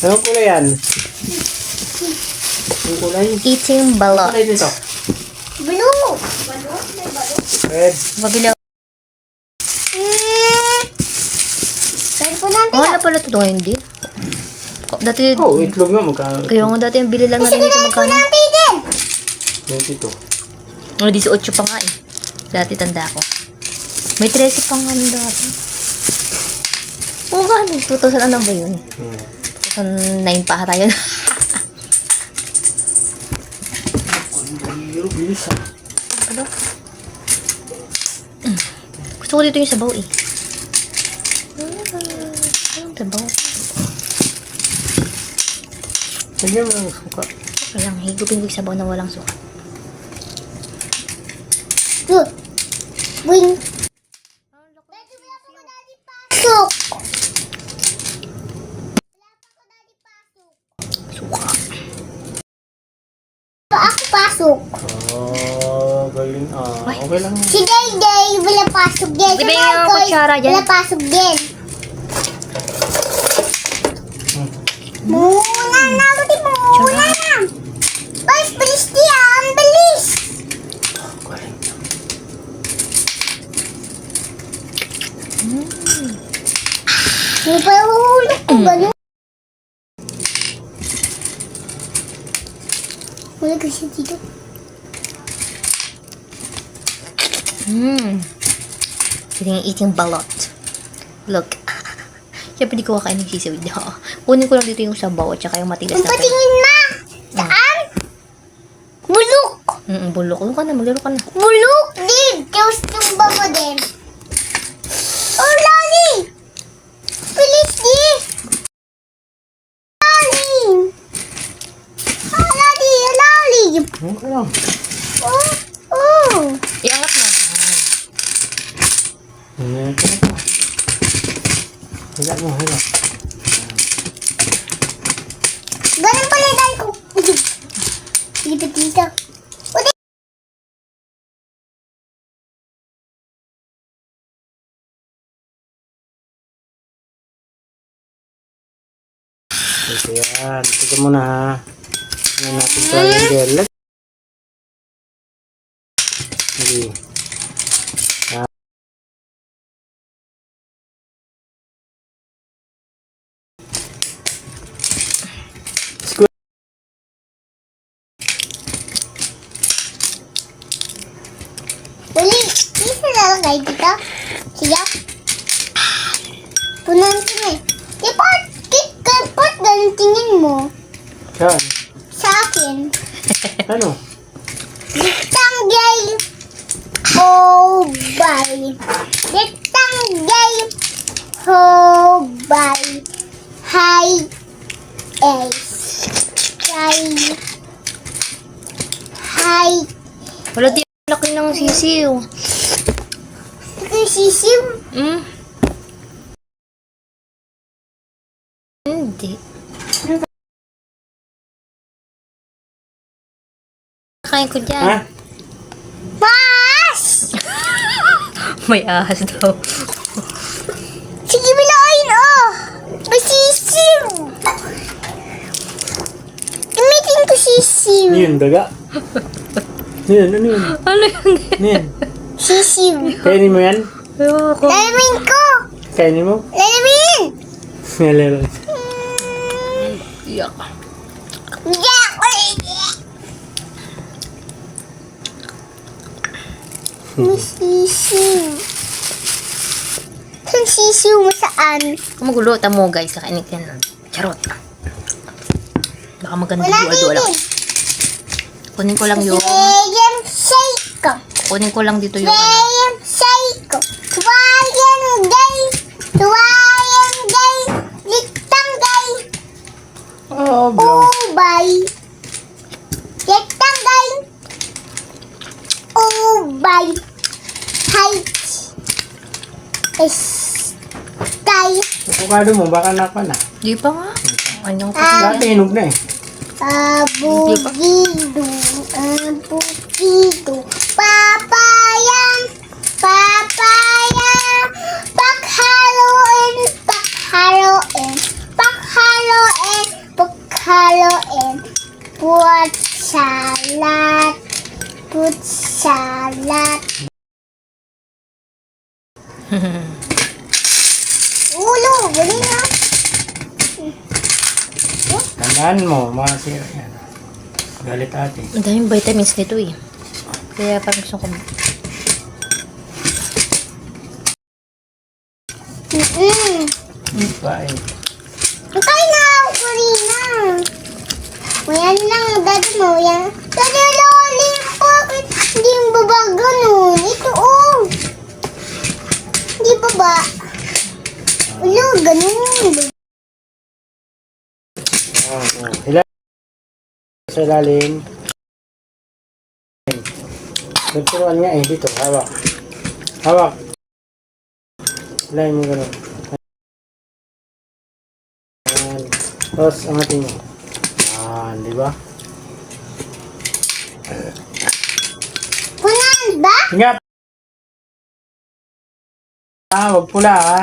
Anong kulay yan? Anong kulay? Eating balot. Kulay dito? Blue. Balot? May balot? Red. Mabilaw. Saan po natin? Oh, na pala ito ngayon din. Dati, Oh, itlog nga magkano. kaya nga dati yung bili lang natin dito magkano. Natin din. 22. Oh, 18 pa nga eh. Dati tanda ko. May 13 pa nga dati. Oo nga, 2000 ano ba yun? 2009 pa ata yun. Bilis ah. Ano? Gusto ko dito yung sabaw eh. Sabaw. Lagyan mo ng suka. Walang higupin ko yung sabaw na walang suka. Good. Wing. Daddy, wala pa ko daddy pasok. Wala pa ko daddy pasok. Suka. Pa ako pasok. Oh, galing ah. Okay lang. Si Day wala pasok din. Di ba yung kutsara dyan? Wala pasok din. Muna na ako din muna. Bilis diyan. Bilis. Galing. Hindi pa hulog ko gano'n. Wala kasi dito. Eating balot. Look. Siyempre di ko kakain ng sisawid. Kunin ko lang dito yung sabaw at saka yung matigas Ang na patingin ma. Saan? Bulok. bulok. Ano ka na? Maglaro ka na. Bulok din. Tapos tumba mo din. Oh, Lali. Bilis di. Lali. Lali. Lali. Okay lang. Oh. Oh. Iangat mo. Ayan ka na pa. Higa mo, higa. Ganun pala dahil ko. Lipit dito. Ulit. Ito yan. Ito muna ha. Yan natin triangle. Okay. Uli. Hindi na lalagay dito. Siya. Punan ko na eh. Part ganun tingin mo. Saan? Sa akin. Ano? Rectangle. Oh, bye. Rectangle. Oh, bye. Hi. S. Hi. Hi. Wala di laki ng sisiw. Ito sisim. Hindi. Kain ko dyan. Ha? Mas! May ahas daw. Sige, bilain oh. May sisim. Gamitin ko sisim. Ano yun, daga? Ano yun, ano yun? Ano yun? Ano yan? Sisim. Kainin mo yan? Ayoko. Lalamin ko. Kainin mo? Lalamin. Nalala. Iyak. Yeah. May sisim. Saan sisim mo saan? Kumugulo. Tamo guys. Kakainin ka yan. Charot. Baka maganda Wala dual-dual ako. din. Kunin ko lang yung... Triangle shake. Kunin ko lang dito yung... Triangle shake. Triangle. Triangle. Rectangle. Oh, bro. Oh, bye. Rectangle. Oh, bye. Height. Sky. Avocado mo, baka napa na. Di pa nga. Anong Dati hinog na eh. Abugido. Abugido. Papaya. Papaya. Pakhaluin. Pakhaluin. Pakhaluin. Put salad. Put salad. Ulo, galing na. Tandaan mo, masira yan. Galit ate. Ang daming vitamins nito eh. Kaya parang gusto ko. Bye. Patay na ako kanina. O yan lang, dati mo yan. Dati lollipop. Hindi yung baba ganun. Ito oh. Hindi baba. Ulo, ganun. Sa ilalim. Nagturuan nga eh, dito, hawak. Hawak. Ilalim mo gano'n. Ayan. Tapos, angatin mo. Ayan, di ba? Kunan ba? Ingat! Huwag pula ha.